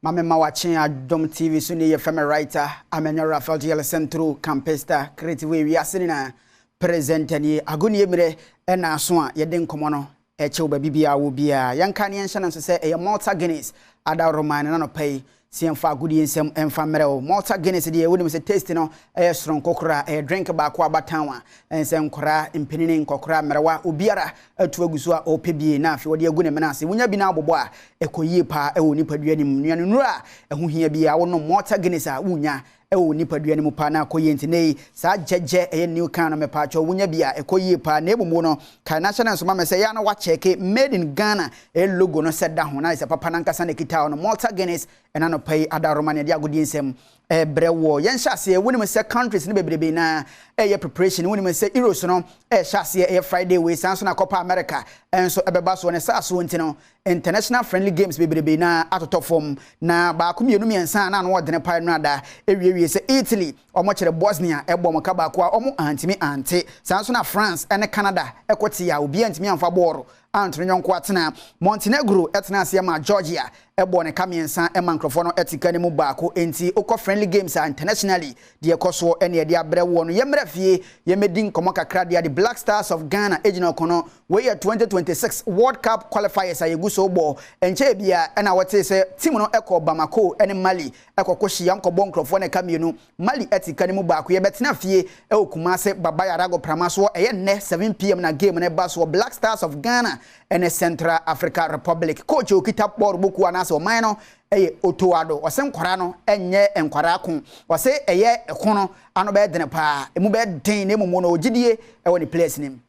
Mame watching Adom TV suni ye femme writer amenya Rafael GL Centro campesta creative we asenina present ni aguni emre na so a ye den komo no e che oba bibia wo bia yanka ne yenhye na so se e Malta Guinness ada roman na no pay siemfa agudi ensem emfa mrewo Malta Guinness de wonim se taste no e sron kokora e drink ba ko abatanwa ensem kora impinini kokora mrewa obiara atu agusu a opebie na afi wode agune menase wonya bi na abobo a ekoyie pa e woni padua nim nuanu nura eho hia bia wo no Malta Guinness a wonya ewo ni padua nim pa na akoye ntine sa jeje e new can no mepa cho wonya bia ekoyie pa na ebumu no kan national so ma se ya na wa check made in Ghana e logo no se da ho na se papa nankasa ne kita no Malta Guinness ena no pay ada romania dia agudi nsem brewo yen hyase wonim se countries ne bebrebe na ye preparation wonim se euros no hyase e Friday we sanso na Copa America enso ebeba so ne saso ntino international friendly games bebrebe na atoto form na ba komienu miensa na no wodene pa no ada ewie se Italy omo kire Bosnia ebom ka ba ko omo antimi ante sanso na France ene Canada ekoti ya obi antimi amfa boro antro nyonko atena Montenegro etena ase ma Georgia ebo ne kamiensa e microphone etika ne mu baako enti okọ friendly games internationally de ekoso ene de abrewo no yemra fie yemedin komo kakra de Black Stars of Ghana ejina kono we 2026 World Cup qualifiers ayeguso bo enche bia na wote se team no ekọ Bamako ene Mali ekọ hia nkọ microphone ne kamienu Mali etika ne mu baako ye betena fie e okumase baba yarago pramaso eye ne 7 pm na game ne baso Black Stars of Ghana ene Central Africa Republic coach okita bor boku anase o man no eye otoado o se nkwara no enye enkwara ko o se eye ekono ano be dene pa emu be den ne mumu no ogidie e woni place nim.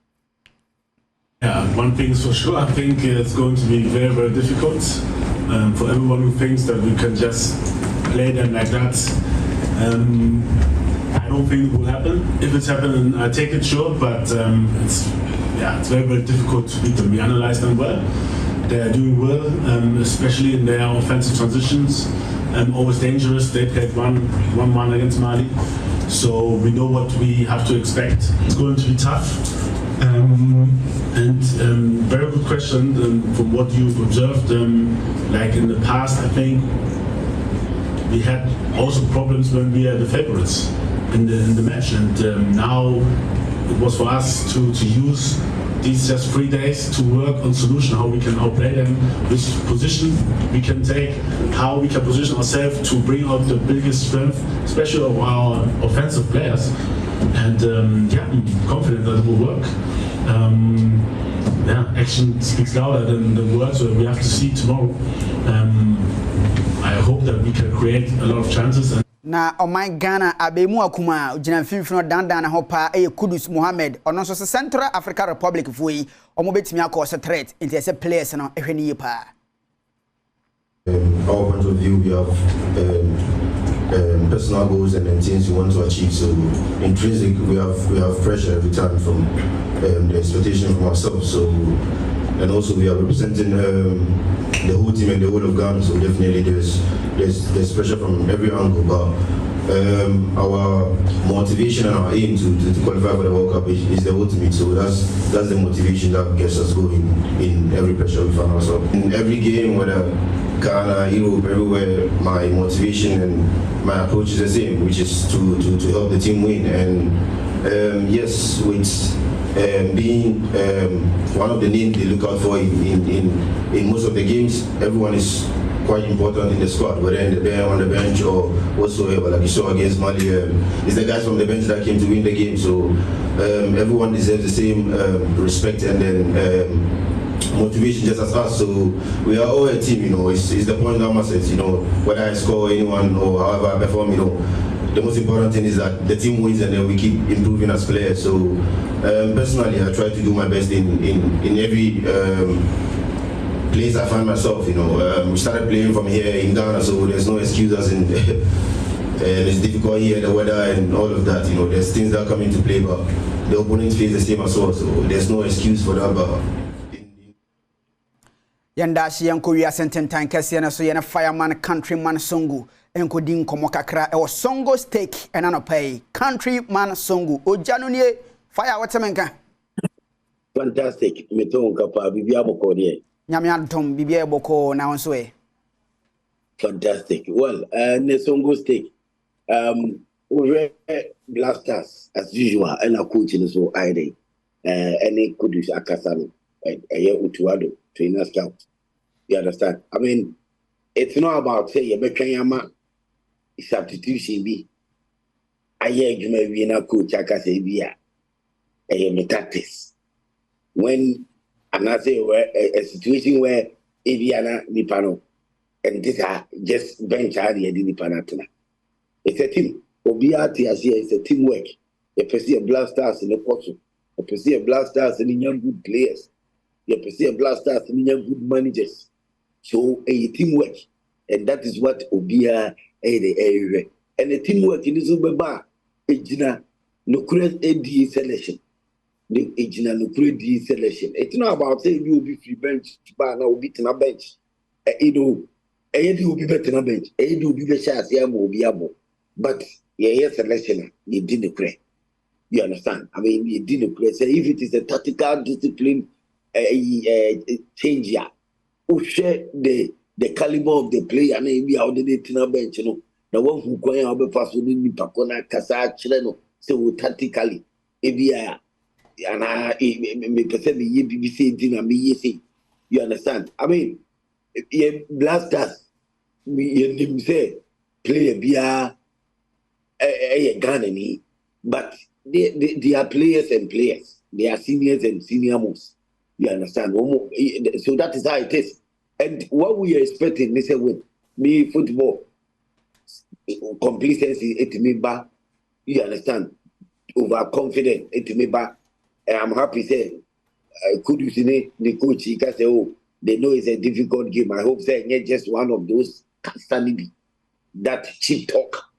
Yeah, one thing is for sure, I think it's going to be very, very difficult for everyone who thinks that we can just play them like that. I don't think it will happen. If it's happening, I take it sure, but it's very, very difficult to beat them. We analyze them well. They are doing well, especially in their offensive transitions. Always dangerous. They played 1-1 against Mali, so we know what we have to expect. It's going to be tough. Very good question from what you've observed. Like in the past, I think we had also problems when we are the favorites in the match, and now it was for us to use these just 3 days to work on solution, how we can outplay them, which position we can take, how we can position ourselves to bring out the biggest strength, especially of our offensive players. And I'm confident that it will work. Action speaks louder than the words, so we have to see tomorrow. I hope that we can create a lot of chances. Na o my Ghana abemu akuma ugina mfimfino dandan na hopa Kudus Mohammed ono so Central Africa Republic foi omo betimi akọ threat into ese players no ehwe pa. Our point of view, we have personal goals and things we want to achieve. So intrinsic, we have pressure every time from the expectation from ourselves. So and also we are representing the whole team and the whole of Ghana. So definitely there's pressure from every angle. But our motivation and our aim to qualify for the World Cup is the ultimate. So that's the motivation that gets us going in every pressure we find ourselves. In every game, whether Ghana, Europe, everywhere, my motivation and my approach is the same, which is to help the team win. And yes, with being one of the names they look out for in most of the games, everyone is quite important in the squad, whether on the bench or whatsoever. Like you saw against Mali, it's the guys from the bench that came to win the game. So everyone deserves the same respect and then motivation just as us. So we are all a team, it's the point that matters, whether I score anyone or however I perform, the most important thing is that the team wins and then we keep improving as players. So personally, I try to do my best in every place I find myself. We started playing from here in Ghana, so there's no excuses and it's difficult here, the weather and all of that. There's things that come into play, but the opponent face the same as well, so there's no excuse for that. But yanda shi yanko wi asenten tan kase na so ye na fireman countryman songu enko din komo kakra e wo songo steak ena no pay countryman songu ojano nie fire watemenka fantastic meton kapa bibia boko de nyame adom bibia boko na wonso e Fantastic. Well, Nesongo Steak. We Blasters as usual, and our coach in so ID. Any Kudus Akasano, Utuado, trainer scout. You understand? I mean, it's not about say you Bekayama substitution be. I hear you may be a coach Akasabia. A tactics. When I say a situation where Aviana Nipano and this are just bench area the Nipanatana. It's a team. Obiati as here is a teamwork. You perceive Blasters in the portion. You perceive Blasters in young good players. You perceive Blasters in young good managers. So a teamwork. And that is what Obia the area. And the teamwork in this Ubaba, Ejina, no create AD selection. The Ejina no create D selection. It's not about saying you will be free bench, but now be in a bench. You will be better in a bench. You will be better as you will be able. But selection, you didn't create. You understand? I mean, you didn't create. So if it is a tactical discipline change, yeah, who share the caliber of the player, and maybe how they did in a bench, you know, the one who go out the pass will be Pacona, Casa, Chileno, so tactically, if and I percent the BBC dinner, me, you understand? I mean, Blasters, we say, play a beer. Ghana, but they are players and players. They are seniors and senior most. You understand? So that is how it is. And what we are expecting, they say with me football complacency, it may back. You understand? Overconfident, it may back. And I'm happy say, could you see the coach? He can say, oh, they know it's a difficult game. I hope say not just one of those that cheap talk.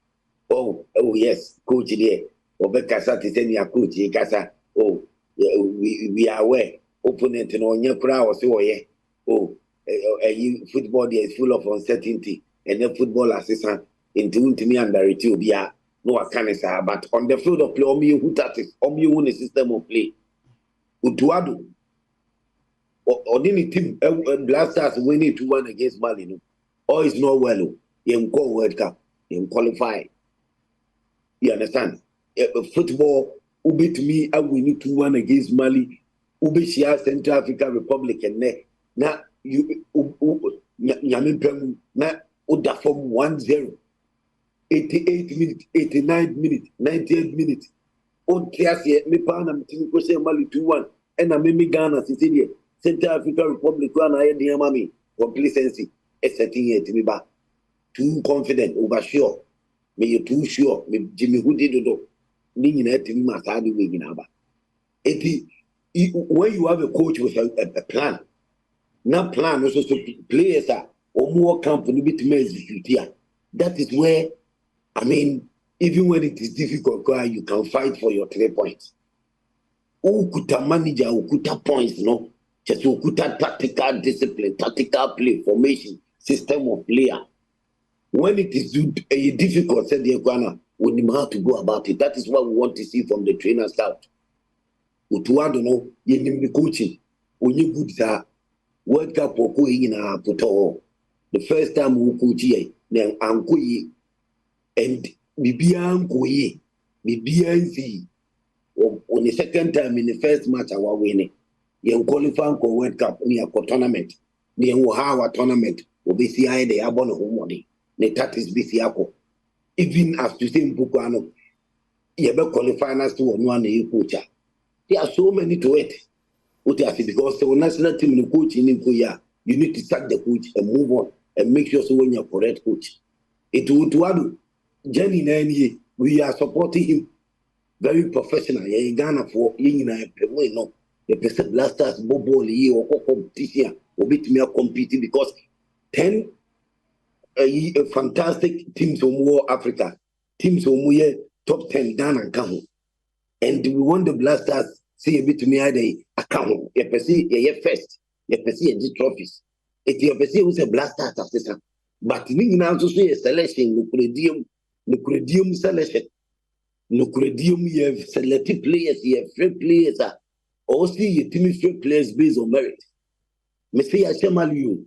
Oh yes, coach there. Obekasa to send your coach, Kasa. Oh, we are aware. Opponent on your crowd so yeah. Oh, football there is full of uncertainty, and the football assistant into me under it will be no cancer. But on the field of play, who that is, win a system of play. Utuado or any team Blasters winning 2-1 against Mali, no, or is not well. You call World Cup, you qualify. You understand? Football, Ubi to me, I will need 2-1 against Mali, Ubi Shia, Central African Republic, and now you Yamin Pemu, now Uda from 1-0, 88 minutes, 89 minutes, 98 minutes. On Kiasi, me pan and Timiko Mali 2-1, and I made Ghana, Sicilia, Central African Republic, and I had the Amami, complacency, it's a thing to me back. Too confident, over sure. Me you too sure. Me Jimmy who did do. Ni na timi masadi we ginaba. When you have a coach with a plan, not plan also so players are or more company bit me execute. That is where I mean, even when it is difficult, you can fight for your 3 points. Ukuta manager, ukuta points, no. Just ukuta tactical discipline, tactical play, formation, system of player. When it is difficult, said the Ekwana, we need to go about it. That is what we want to see from the trainer staff. Utuado no, you need the coaching. When you good sa World Cup or in a puto. The first time we coach ye, then ankoye, and bibian koye, bibian see. On the second time in the first match, I was winning. You qualify for World Cup near tournament. Then we have a tournament. We be see the abon home money. The tactics be siako. Even as to say Bukano, you ever qualify us to one coach. There are so many to it. Because the national team in coach in Koya, you need to sack the coach and move on and make sure so when you're correct coach. It would do Jenny Nani, we are supporting him. Very professional. Yeah, Ghana for no. The person Blasters Bobo or competition will be to me competing because 10 fantastic teams from War Africa, teams from top 10 Ghana account. And we want the Blasters see a bit to me account. You perceive first, you perceive the trophies. If you perceive was a Blasters assistant, but you now to see a selection, the credium selection. No credium, you have selected players, you have free players, also you team free players based on merit. Messiah Shemaliu,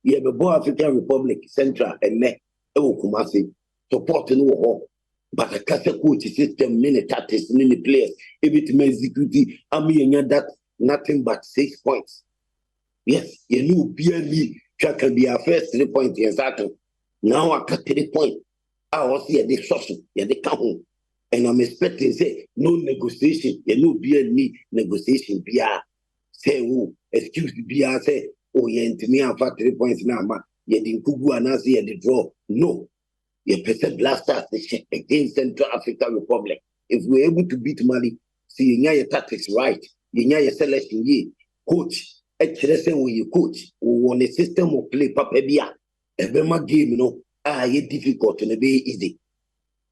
ye be bo African Republic Central and ne e wo Kumasi support no ho but a kase coach system many tactics many players everything execute anya that nothing but 6 points. Yes, you know barely can be our first 3 points exactly. Now I cut 3 points. I was here the source, yeah, the count. And I'm expecting say no negotiation, you know barely negotiation be say who excuse be say oh yeah to me I 3 points now ma you didn't kugu and I see the draw. No. You percent blasters against Central African Republic. If we're able to beat Mali, see your tactics right, your selection ye coach. Actually, say when you coach, we want a system of play. Papa Bia, every game, you know, it's difficult and be easy.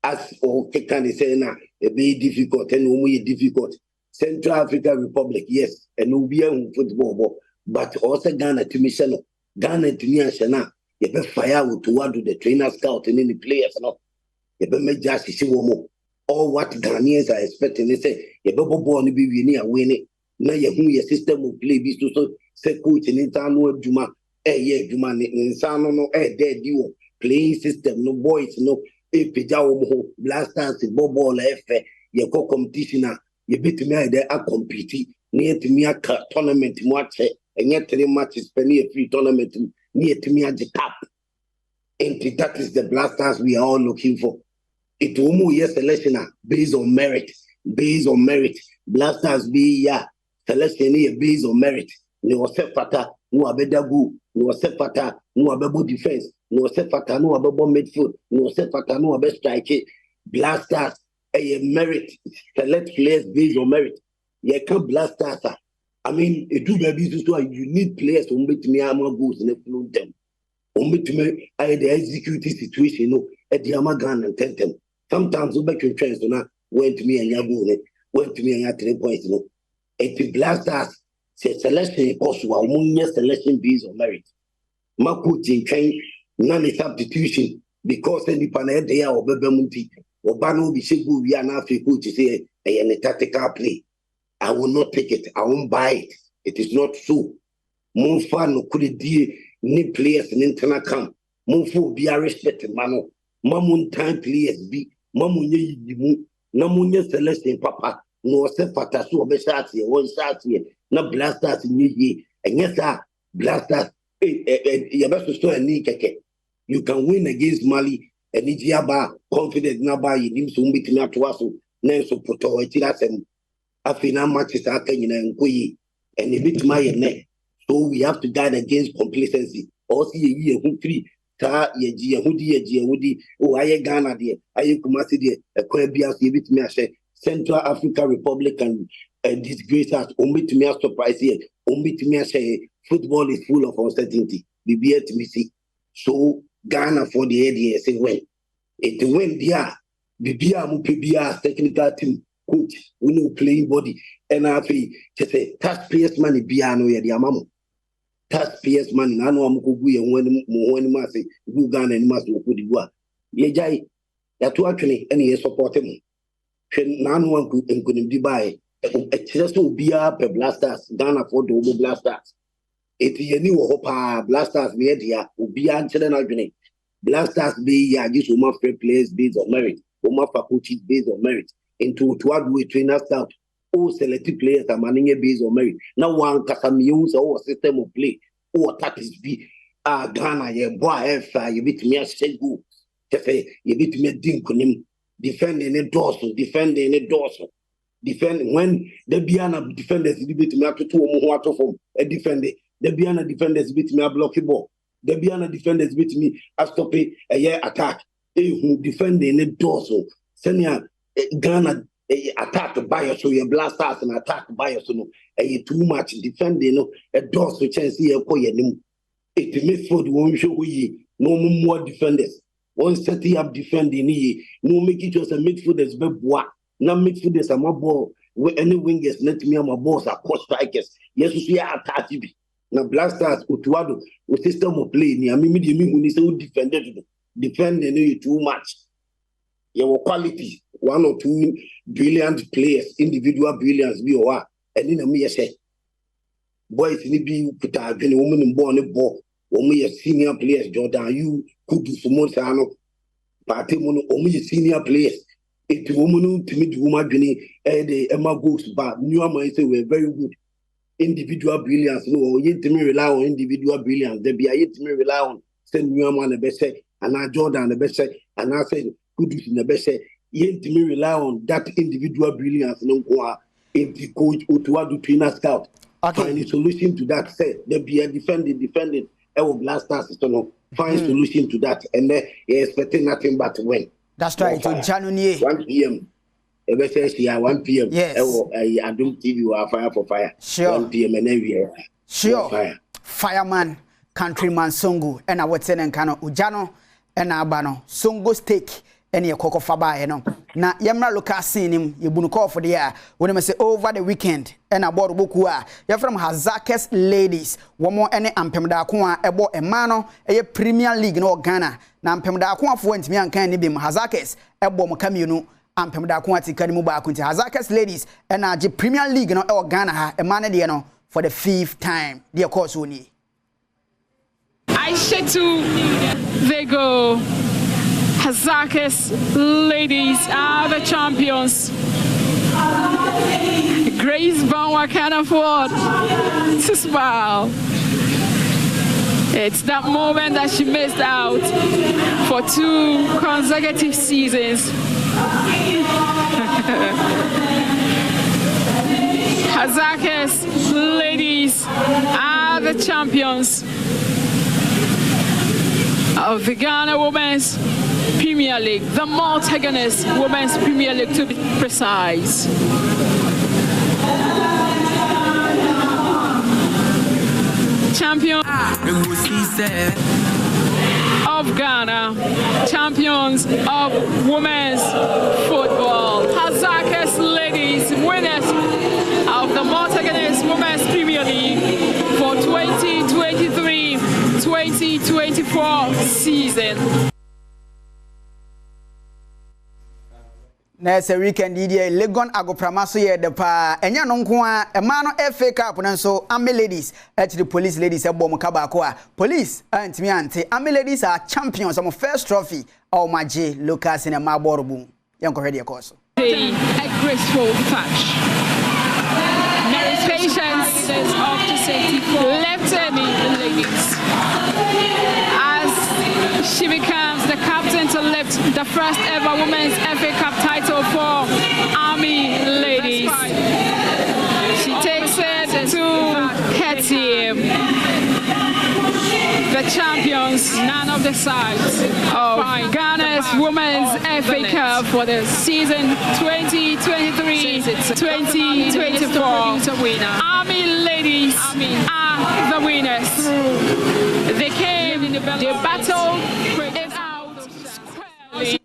As or can say now, it be difficult and only difficult. Central African Republic, yes, and no be football, but also Ghana to me, Ghana to me, Shana. You better fire to what do the trainer scout and any players, no. You better make just see more. All what Ghanaians are expecting, they say, you better born to be winning. Now you who your system of play be so say coach in internal Juma, yeah, Juma in Sano, no, dead you playing system, no boys, no, Pijao, blasters, ball, you go competition, you beat me there, I compete near to me a tournament, watch it, and yet 3 matches, penny a free tournament. Near to me at the top. And that is the blasters we are all looking for. It will move your selection based on merit. Based on merit. Blasters be selection here based on merit. No sepata, no abedagu, no sepata, no abebo defense, no sepata, no abebo midfield, no sepata, no abe strike. Blasters a merit. Select players based on merit. You can't blasters. I mean, it do be so you need players who make me armor goals and influence them. Who make me the execute situation, no, at the Amagan and tell them. Sometimes you make your chance to not went to me and Yago, went to me and had 3 points, no. And to blast us, say selection also among your selection based on merit. My coaching train, none substitution, because any panel there or Bebemunti, or Bano be Shigu, we are not free coach, say a tactical play. I will not take it. I won't buy it. It is not so. Mon fan could be any players in internal camp. Mon fool be a respected mano. Mamun time players be. Mamun ye Namunya Celeste Papa. No sepata so be shot here. One shot here. No blasters in ye. And yes, sir, blasters. You best to a knee keke. You can win against Mali. And it's yaba confident naba. You need to meet me up to us. Nenso poto etilasem. Afina matches are and a bit my neck. So we have to guard against complacency. Or see a year who 3 tar ye hoodie, oh, I Ghana dear, I Kumasi dear, a Quabias, a bit me Central African Republic and disgrace us, only to me a surprise here, only to me a say football is full of uncertainty. Be be to me see. So Ghana for the idea say when it went there, the Bia Mupibia technical team. Coach, we know playing body, and I feel to say taxpayers' money piano ya diamamo. Taxpayers' money, I know I'm going to when Massey, who Ghana and Mass will put it work. Yejai, that actually any support him. None one could and couldn't be by a chest will be up a blasters, Ghana for the blasters. If you knew hope blasters made here, would be answering argument. Blasters be ya, this woman fair players based on merit, woman faculty based on merit. Into what we trainers out, all selected players are manning a base or merit. Now one Casamius or system of play, or tactics be Ghana, ye boy, you beat me a Segu, you beat me a Dinkunim, defending a dorsal, defend when the Biana defenders beat me up to 2 more from a defender, the Biana defenders beat me a blocky ball, the Biana defenders beat me a stop a year attack, who defending a dorsal, senior. Ghana attack by so you blast us and attack by so no too much defending no a doors to chance here ko yenim it midfield won show we no more defenders one setting up defending ye no make it just a midfielders be boa na midfielders am ball with any wingers let me am balls are cross strikers yes we are attack bi na blasters utuado with system of play ni ami me hu say defending you too much your quality 1 or 2 brilliant players, individual brilliance be or and in a mere say. Boys need be put a woman born a ball, omu senior players Jordan you could do some sano party mono omu senior players it woman to meet woman the Emma goes but new say we're very good individual brilliance no you to me rely on individual brilliance there be I to me rely on send new man the best and I Jordan the best and I said could do the best you to me rely on that individual brilliance no go the coach Otuwa do trainer scout find a solution to that say there be a defending our blasters so find solution to that and then you're expecting nothing but to win. That's right. To January 1 p.m. 1 p.m. Yes. Adom TV will fire for fire. Sure. 1 p.m. and every sure. Fire. Fireman, countryman Songo, and I would send and Kano Ujano and Abano Songo steak. Any a cocoa faba, you know. Now, Yamra Luka seen him, you bunu call for the year. When I say over the weekend, and about Bukua, you're from Hazakes ladies. One more any Ampemda Kwa, ebo Emano, a Premier League no Ghana. Now Ampemda Kwa went me and candy bim Hazakes, ebo Mokamunu, Ampemda Kwa Tikanimuba Kunti Hazakes ladies, and a Premier League no Ghana, a man diano for the 5th time. Dear course, Uni. I said to they go. Hazakes ladies are the champions. Grace Badwam can afford to smile. It's that moment that she missed out for 2 consecutive seasons. Hazakes ladies are the champions of the Ghana Women's Premier League, the Multigonist Women's Premier League to be precise. Champion of Ghana, champions of women's football. Hazakes ladies, winners of the Multigonist Women's Premier League for 2023-2024 season. Next weekend, Legon Agopramaso ye the pa. Enya no nko a emano FA Cup nanso Ame ladies at the police ladies ebo mo kabako a police antimi ante Ame ladies are champions of first trophy au maje Lucas in a maborbu. Yanko ready of course. A graceful touch. Patience after safety left the ladies as she becomes the captain to lift the first ever women's FA Cup title for Army ladies. She takes it to her team. The champions, none of the sides of Ghana's Women's FA Cup for the season 2023-2024. Army ladies are the winners. They came, they battled it out squarely.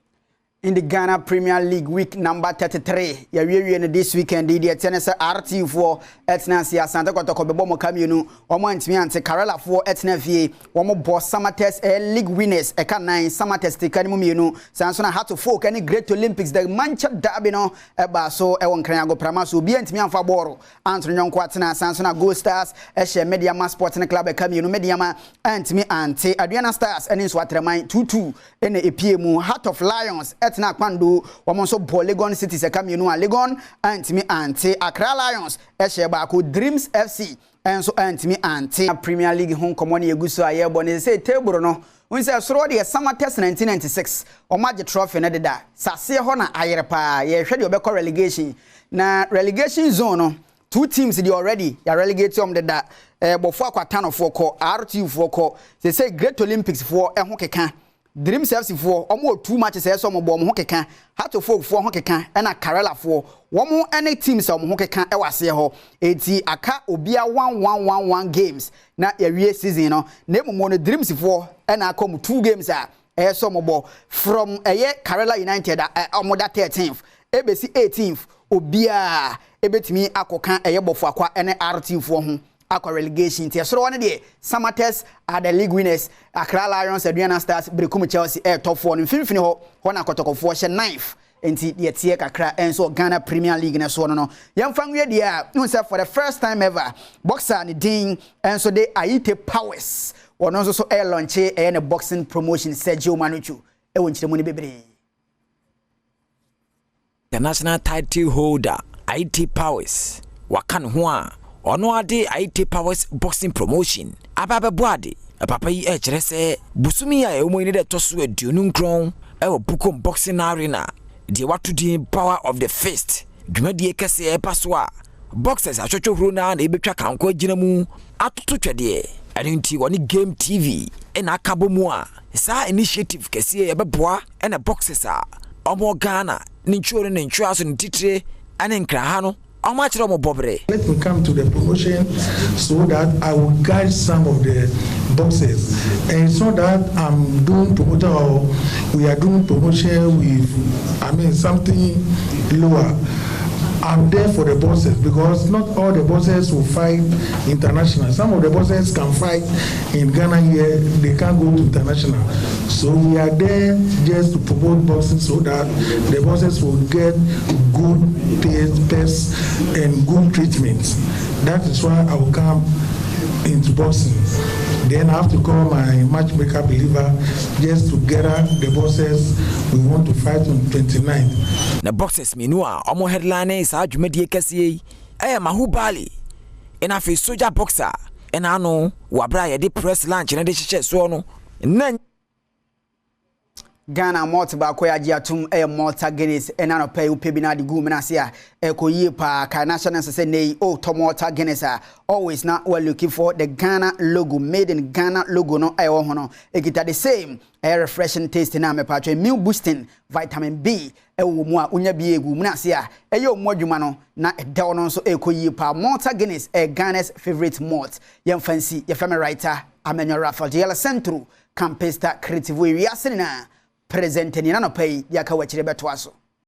In the Ghana Premier League week number 33, you this weekend, the Tennessee RT4 Etnasia Santa Cotoko Bebomo Camino, Omo Ante Carella for Etnavie, Omo Boss Summertest League winners, Eka 9 Summertest Canimino, Sansona had to folk any great Olympics, the Manchester Dabino, Eba so Ewan Crago Pramasu, Bientimian Faboro, Anthony Quatina, Sansona Gold Stars, Eshe Mediama Sports and Club Camino, Mediama, Antimi Ante, Adriana Stars, and in Swatramain 2-2 in the EPMU, Heart of Lions. Etna Kwando, Wamonso Legon City Sekamino, Legon, Antimi Ante, Accra Lions, Eshebaku, Dreams FC, and so Antimi Ante, Premier League home common Guso Ayabon, say table no. When say Sorodi summer test 1996, or Magic Trophy Nedda, Sassia Hona Ayrepa, ye shady obeko relegation. Na relegation zone, 2 teams already, ya relegate on the da, before Quatano for call, RTU for call, they say Great Olympics for a hockey. Dreams FC for almost 2 matches as some bomb hockey had to folk for hockey and a Carella for one more any teams of hockey can ever say ho. Eti aka obia 1-1-1-1 games na area season no name mo Dreams for and I come 2 games are some from a year Carella United that 13th ABC 18th obia ebetimi akoka eyebofo akwa ene RT for ho aqua relegation tia so one dey Summertest are the league winners Accra Lions Adriana Stars Brekum Chelsea top 4 in finfini ho na kotokofo she 9th enti dey tie kakra enso Ghana Premier League na so no yamfanwe dey you say for the first time ever boxer ni din enso dey Aite Powers Ono nso so launch ne boxing promotion Sergio Manuchu e won chiremu ni bebre. The national title holder IT Powers wakan ho a ono ade IT Powers boxing promotion ababe boade papa yi kire se busumi a emo ni de toso aduonu nkron e wo Bukom boxing arena de watu din power of the fist dwumadie kese e paso a boxers achotwohuru na ebetwa kanko agina mu atoto twede ene nti woni game TV na akabo mu a sa initiative kese e beboa na boxers a omo Ghana ni nchuo ni nchuo aso ni titire ane nkra ha no omo akire omo bobre. Let me come to the promotion so that I will guide some of the boxers, and it's not that I'm doing promotion or we are doing promotion with something lower. I'm there for the bosses because not all the bosses will fight international. Some of the bosses can fight in Ghana here, they can't go to international. So we are there just to promote boxing so that the bosses will get good tests and good treatment. That is why I will come into boxing. Then I have to call my matchmaker believer just to gather the bosses we want to fight on 29th. The boxers minua omo headline is adwumadie kase mahubali and afi soldier boxer and ano wabra ye de press lunch na de hyehyɛ so no na Ghana malt ba ko yaji atum Malta Guinness na no pay upebi na de gu me na se a ekoyi pa ka national say nei Malta Guinness always now we're looking for the Ghana logo, made in Ghana logo no ho no ekita the same refreshing taste na me pa immune boosting vitamin B wo mu a unya bi egu mu na se a omu adwuma no na edaw no so ekoyi pa Malta Guinness Ghana's favorite malt yem fancy ye family writer Amenyo Rafael Centro Campesta Creative we asini na present ni na no pay ya ka wachire beto aso.